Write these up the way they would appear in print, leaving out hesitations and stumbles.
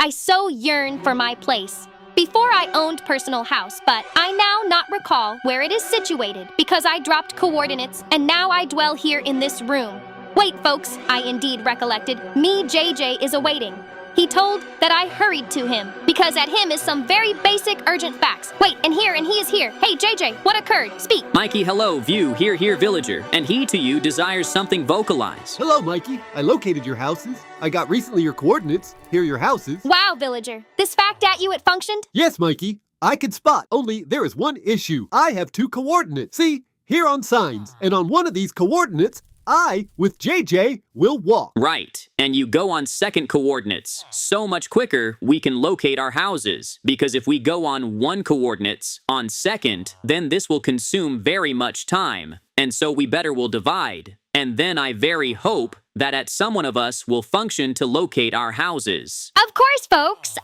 I so yearn for my place. Before I owned personal house, but I now not recall where it is situated because I dropped coordinates and now I dwell here in this room. Wait, folks, I indeed recollected. Me, JJ, is awaiting. He told that I hurried to him because at him is some very basic urgent facts. Wait, and he is here. Hey, JJ, what occurred? Speak. Mikey, hello, view, here, villager. And he to you desires something vocalized. Hello, Mikey. I located your houses. I got recently your coordinates. Here are your houses. Wow, villager. This fact at you, it functioned? Yes, Mikey. I can spot. Only there is one issue. I have 2 coordinates. See, here on signs. And on one of these coordinates, I, with JJ, will walk. Right, and you go on second coordinates. So much quicker, we can locate our houses. Because if we go on 1 coordinates, on second, then this will consume very much time. And so we better will divide. And then I very hope that at some one of us will function to locate our houses. Of course, folks.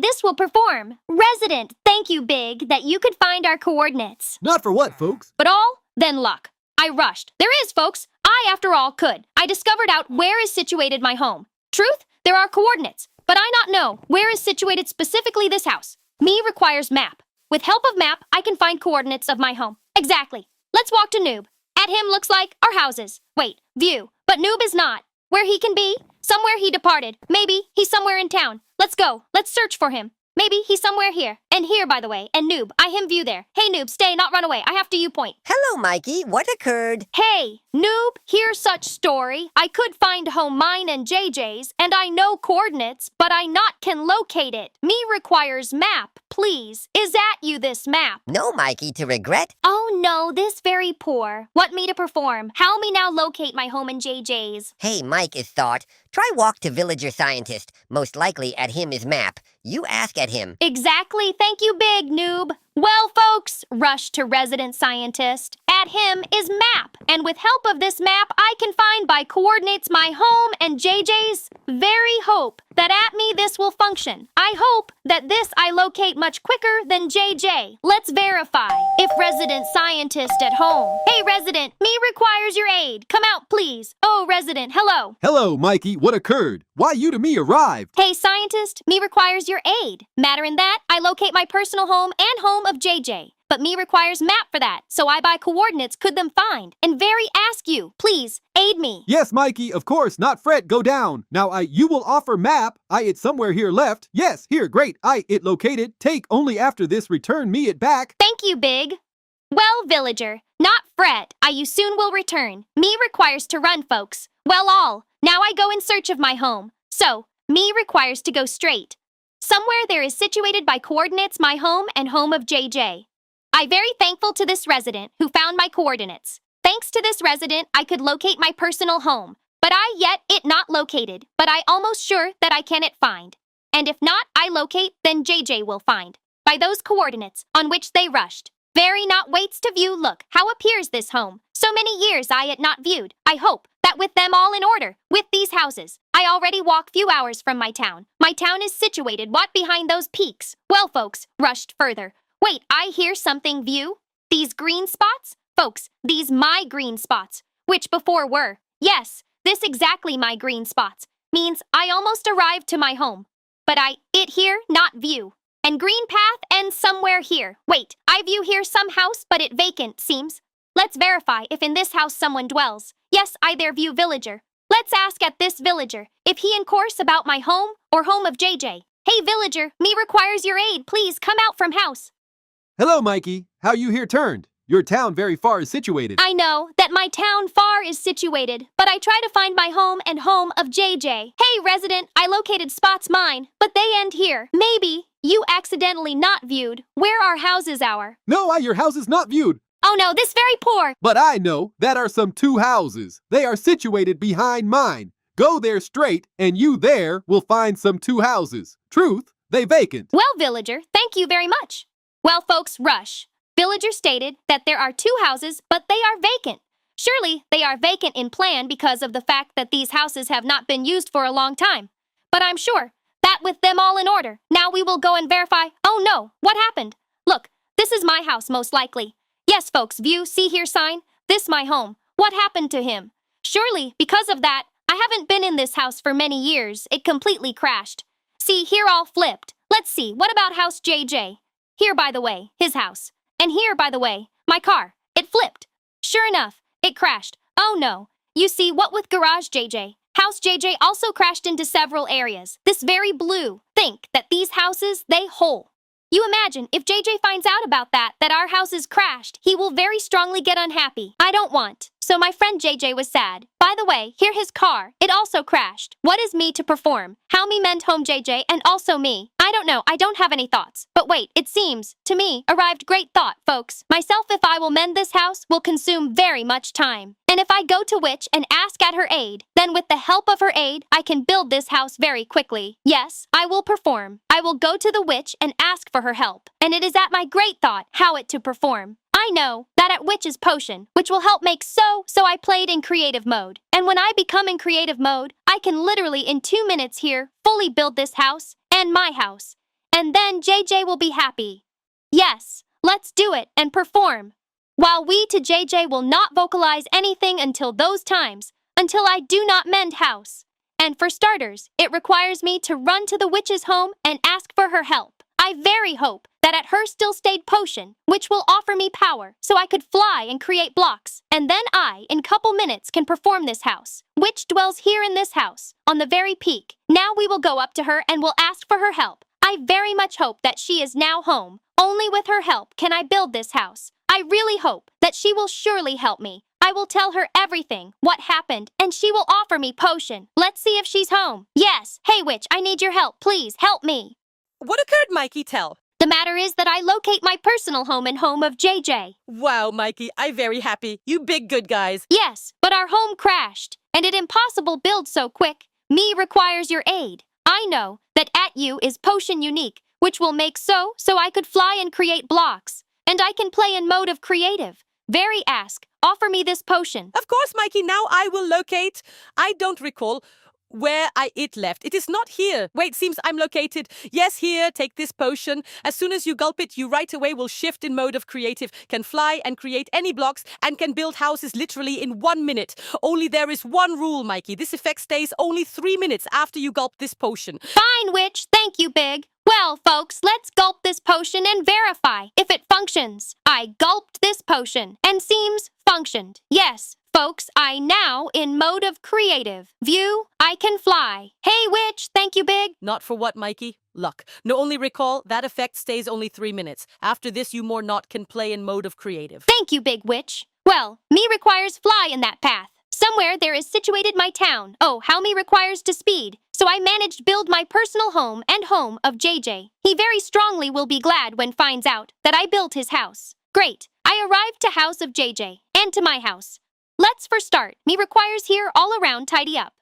This will perform. Resident, thank you, Big, that you could find our coordinates. Not for what, folks? But all? Then luck. I rushed. There is, folks. I, after all, could. I discovered out where is situated my home. Truth, there are coordinates, but I not know where is situated specifically this house. Me requires map. With help of map, I can find coordinates of my home. Exactly. Let's walk to Noob. At him looks like our houses. Wait, view. But Noob is not. Where he can be? Somewhere he departed. Maybe he's somewhere in town. Let's go. Let's search for him. Maybe he's somewhere here. And here, by the way. And Noob, I him view there. Hey, Noob, stay, not run away. I have to you point. Hello, Mikey. What occurred? Hey, Noob, here's such story. I could find home mine and JJ's, and I know coordinates, but I not can locate it. Me requires map, please. Is that you this map? No, Mikey, to regret. Oh no, this very poor. What me to perform? How me now locate my home and JJ's? Hey, Mike is thought. Try walk to villager scientist. Most likely at him is map. You ask at him. Exactly. Thank you, Big Noob. Well, folks, rush to resident scientist. At him is map, and with help of this map, I can find by coordinates my home and JJ's. Very hope that at me this will function. I hope that this I locate much quicker than JJ. Let's verify. If resident scientist at home. Hey, resident, me requires your aid. Come out, please. Oh, resident, hello. Hello, Mikey. What occurred? Why you to me arrived? Hey, scientist, me requires your aid. Matter in that, I locate my personal home and home of JJ. But me requires map for that, so I by coordinates could them find. And very ask you, please, aid me. Yes, Mikey, of course, not fret, go down. Now, you will offer map. It somewhere here left. Yes, here, great. It located. Take only after this return me it back. Thank you, Big. Well, villager, not fret. You soon will return. Me requires to run, folks. Well, all. Now I go in search of my home. So, me requires to go straight. Somewhere there is situated by coordinates my home and home of JJ. I very thankful to this resident who found my coordinates. Thanks to this resident, I could locate my personal home. But I yet it not located, but I almost sure that I can it find. And if not, I locate, then JJ will find. By those coordinates on which they rushed. Very not waits to view look, how appears this home. So many years I it not viewed. I hope that with them all in order, with these houses, I already walk few hours from my town. My town is situated what behind those peaks. Well, folks, rushed further. Wait, I hear something view? These green spots? Folks, these my green spots, which before were. Yes, this exactly my green spots. Means I almost arrived to my home. But it here, not view. And green path ends somewhere here. Wait, I view here some house, but it vacant, seems. Let's verify if in this house someone dwells. Yes, I there view villager. Let's ask at this villager if he in course about my home or home of JJ. Hey, villager, me requires your aid. Please come out from house. Hello, Mikey. How you here turned? Your town very far is situated. I know that my town far is situated, but I try to find my home and home of JJ. Hey, resident, I located spots mine, but they end here. Maybe you accidentally not viewed where our houses are. No, your house is not viewed. Oh no, this very poor. But I know that are some 2 houses. They are situated behind mine. Go there straight, and you there will find some 2 houses. Truth, they vacant. Well, villager, thank you very much. Well, folks, rush. Villager stated that there are 2 houses, but they are vacant. Surely they are vacant in plan because of the fact that these houses have not been used for a long time. But I'm sure that with them all in order, now we will go and verify. Oh no, what happened? Look, this is my house most likely. Yes, folks, view, see here sign. This my home. What happened to him? Surely, because of that, I haven't been in this house for many years. It completely crashed. See, here all flipped. Let's see, what about house JJ? Here, by the way, his house. And here, by the way, my car. It flipped. Sure enough, it crashed. Oh no. You see, what with garage JJ? House JJ also crashed into several areas. This very blue. Think that these houses, they whole. You imagine if JJ finds out about that our house is crashed, he will very strongly get unhappy. I don't want. So my friend JJ was sad. By the way, here his car. It also crashed. What is me to perform? How me mend home JJ and also me? I don't know. I don't have any thoughts. But wait, it seems, to me, arrived great thought, folks. Myself, if I will mend this house, will consume very much time. And if I go to Witch and ask at her aid, then with the help of her aid, I can build this house very quickly. Yes, I will perform. I will go to the Witch and ask for her help. And it is at my great thought how it to perform. I know that at Witch's potion, which will help make so I played in creative mode. And when I become in creative mode, I can literally in 2 minutes here fully build this house and my house. And then JJ will be happy. Yes, let's do it and perform. While we to JJ will not vocalize anything until those times, until I do not mend house. And for starters, it requires me to run to the Witch's home and ask for her help. I very hope that at her still stayed potion, which will offer me power, so I could fly and create blocks. And then I, in couple minutes, can perform this house. Witch dwells here in this house, on the very peak. Now we will go up to her and will ask for her help. I very much hope that she is now home. Only with her help can I build this house. I really hope that she will surely help me. I will tell her everything, what happened, and she will offer me potion. Let's see if she's home. Yes. Hey, Witch, I need your help. Please, help me. What occurred, Mikey? Tell. The matter is that I locate my personal home and home of JJ. Wow, Mikey, I very happy. You big good guys. Yes, but our home crashed, and it impossible build so quick. Me requires your aid. I know that at you is potion unique, which will make so I could fly and create blocks. And I can play in mode of creative. Very ask, offer me this potion. Of course, Mikey, now I will locate. I don't recall where it left. It is not here. Wait, seems I'm located. Yes, here, take this potion. As soon as you gulp it, you right away will shift in mode of creative, can fly and create any blocks, and can build houses literally in 1 minute. Only there is one rule, Mikey. This effect stays only 3 minutes after you gulp this potion. Fine, Witch. Thank you, Big. Well, folks, let's gulp this potion and verify if it functions. I gulped this potion and seems functioned. Yes, folks, I now in mode of creative. View, I can fly. Hey, Witch, thank you, Big. Not for what, Mikey? Luck. No, only recall, that effect stays only 3 minutes. After this, you more not can play in mode of creative. Thank you, Big Witch. Well, me requires fly in that path. Somewhere there is situated my town. Oh, how me requires to speed. So I managed build my personal home and home of JJ. He very strongly will be glad when finds out that I built his house. Great. I arrived to house of JJ and to my house. Let's for start. Me requires here all around tidy up.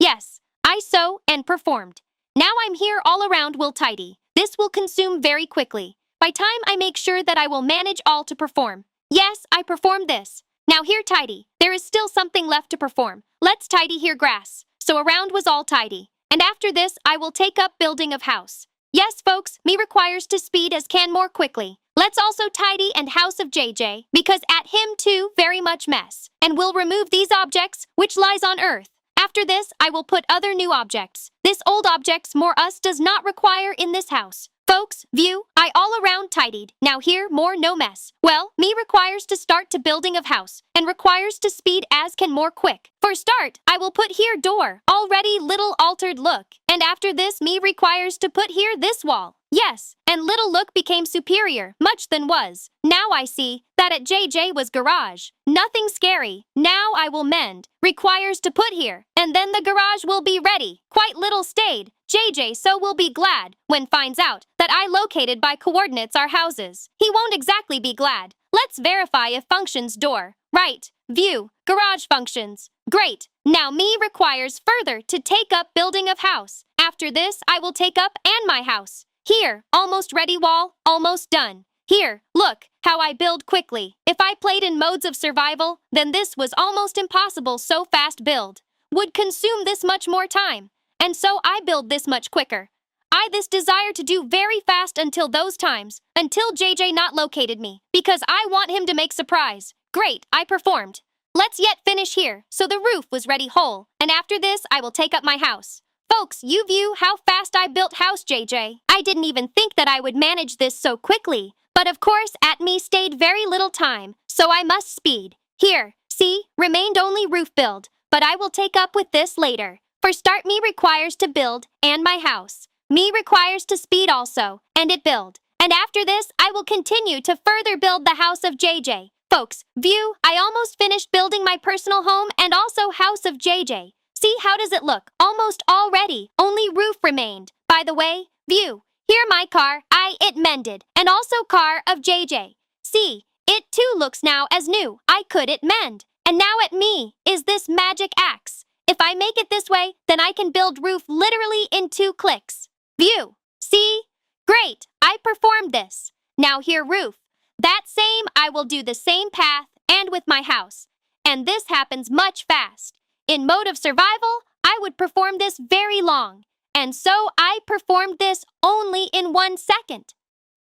Yes, I sew and performed. Now I'm here all around will tidy. This will consume very quickly. By time I make sure that I will manage all to perform. Yes, I performed this. Now here tidy. There is still something left to perform. Let's tidy here grass. So around was all tidy. And after this, I will take up building of house. Yes, folks, me requires to speed as can more quickly. Let's also tidy and house of JJ, because at him too very much mess. And we'll remove these objects, which lies on earth. After this, I will put other new objects. This old objects more us does not require in this house. Folks, view, I all around tidied. Now here, more no mess. Well, me requires to start to building of house, and requires to speed as can more quick. For start, I will put here door, already little altered look. And after this, me requires to put here this wall. Yes, and little look became superior, much than was. Now I see that at JJ was garage. Nothing scary. Now I will mend. Requires to put here, and then the garage will be ready. Quite little stayed. JJ so will be glad when finds out that I located by coordinates our houses. He won't exactly be glad. Let's verify if functions door. Right. View. Garage functions. Great. Now me requires further to take up building of house. After this, I will take up and my house. Here, almost ready wall, almost done. Here, look, how I build quickly. If I played in modes of survival, then this was almost impossible so fast build. Would consume this much more time. And so I build this much quicker. I this desire to do very fast until those times, until JJ not located me, because I want him to make surprise. Great, I performed. Let's yet finish here, so the roof was ready whole, and after this I will take up my house. Folks, you view how fast I built house, JJ. I didn't even think that I would manage this so quickly. But of course, at me stayed very little time, so I must speed. Here, see, remained only roof build, but I will take up with this later. For start me requires to build, and my house. Me requires to speed also, and it build. And after this, I will continue to further build the house of JJ. Folks, view, I almost finished building my personal home and also house of JJ. See, how does it look? Almost all ready. Only roof remained. By the way, view. Here my car, it mended. And also car of JJ. See, it too looks now as new. I could it mend. And now at me is this magic axe. If I make it this way, then I can build roof literally in 2 clicks. View. See? Great. I performed this. Now here roof. That same, I will do the same path and with my house. And this happens much fast. In mode of survival, I would perform this very long. And so I performed this only in 1 second.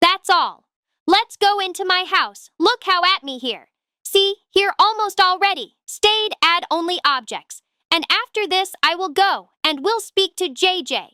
That's all. Let's go into my house. Look how at me here. See, here almost already. Stayed, add only objects. And after this, I will go and will speak to JJ.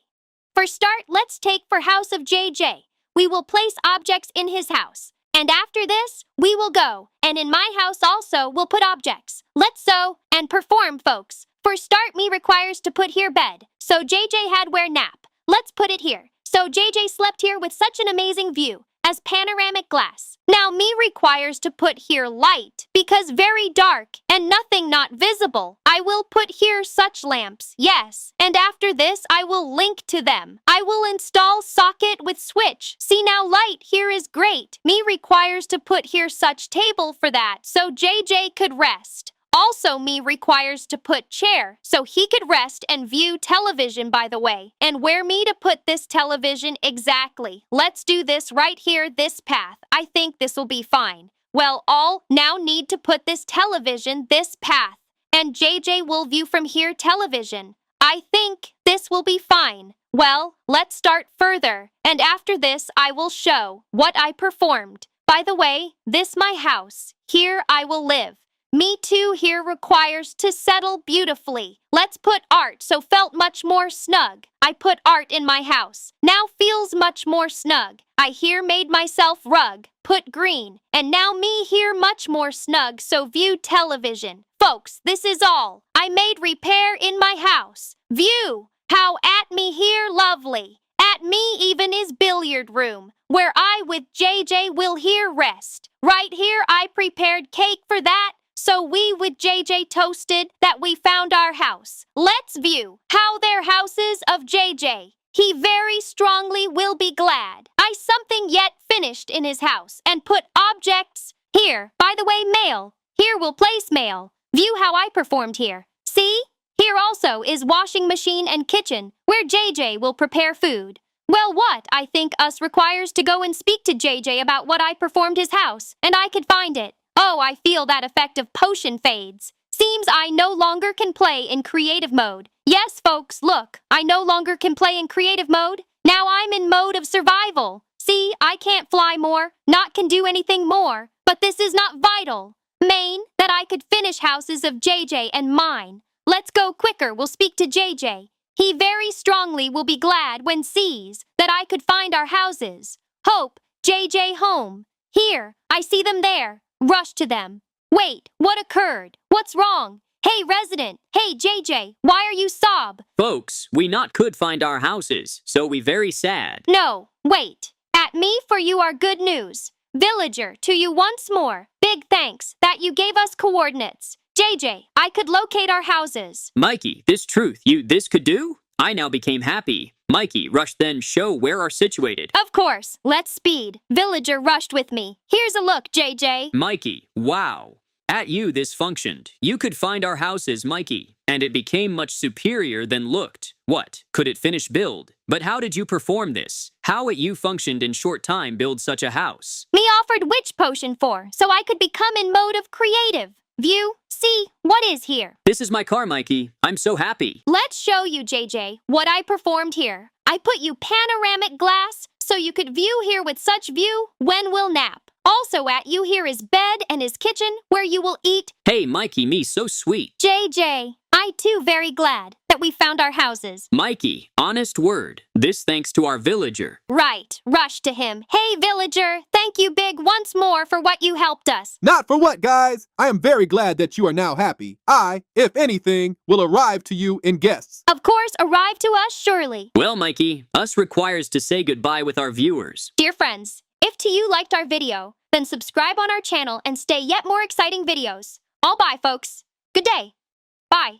For start, let's take for house of JJ. We will place objects in his house. And after this, we will go. And in my house also, we'll put objects. Let's sew and perform, folks. For start, me requires to put here bed. So JJ had where nap. Let's put it here. So JJ slept here with such an amazing view as panoramic glass. Now me requires to put here light because very dark and nothing not visible. I will put here such lamps, yes. And after this, I will link to them. I will install socket with switch. See now light here is great. Me requires to put here such table for that so JJ could rest. Also, me requires to put chair so he could rest and view television, by the way. And where me to put this television exactly? Let's do this right here, this path. I think this will be fine. Well, all now need to put this television this path. And JJ will view from here television. I think this will be fine. Well, let's start further. And after this, I will show what I performed. By the way, this my house. Here I will live. Me too here requires to settle beautifully. Let's put art so felt much more snug. I put art in my house. Now feels much more snug. I here made myself rug. Put green. And now me here much more snug so view television. Folks, this is all. I made repair in my house. View. How at me here lovely. At me even is billiard room. Where I with JJ will here rest. Right here I prepared cake for that. So we with JJ toasted that we found our house. Let's view how their houses of JJ. He very strongly will be glad. I something yet finished in his house and put objects here. By the way, mail. Here will place mail. View how I performed here. See? Here also is washing machine and kitchen where JJ will prepare food. Well, what I think us requires to go and speak to JJ about what I performed his house, and I could find it. Oh, I feel that effect of potion fades. Seems I no longer can play in creative mode. Yes, folks, look, I no longer can play in creative mode. Now I'm in mode of survival. See, I can't fly more, not can do anything more. But this is not vital. Main, that I could finish houses of JJ and mine. Let's go quicker, we'll speak to JJ. He very strongly will be glad when sees that I could find our houses. Hope, JJ home. Here, I see them there. Rush to them. Wait, what occurred? What's wrong? Hey, resident. Hey, JJ, why are you sob? Folks, we not could find our houses, so we very sad. No, wait. At me for you are good news. Villager, to you once more. Big thanks that you gave us coordinates. JJ, I could locate our houses. Mikey, this truth, you this could do? I now became happy. Mikey, rush then show where are situated. Of course, let's speed. Villager rushed with me. Here's a look, JJ. Mikey, wow. At you this functioned. You could find our houses, Mikey, and it became much superior than looked. What? Could it finish build? But how did you perform this? How it you functioned in short time build such a house? Me offered witch potion for, so I could become in mode of creative. View, see, what is here? This is my car, Mikey. I'm so happy. Let's show you, JJ, what I performed here. I put you panoramic glass so you could view here with such view when we'll nap. Also at you here is bed and his kitchen where you will eat. Hey, Mikey, me so sweet. JJ, I too very glad that we found our houses. Mikey, honest word. This thanks to our villager. Right, rush to him. Hey, villager, thank you big once more for what you helped us. Not for what, guys? I am very glad that you are now happy. I, if anything, will arrive to you in guests. Of course, arrive to us surely. Well, Mikey, us requires to say goodbye with our viewers. Dear friends, if to you liked our video, then subscribe on our channel and stay yet more exciting videos. All bye, folks. Good day. Bye.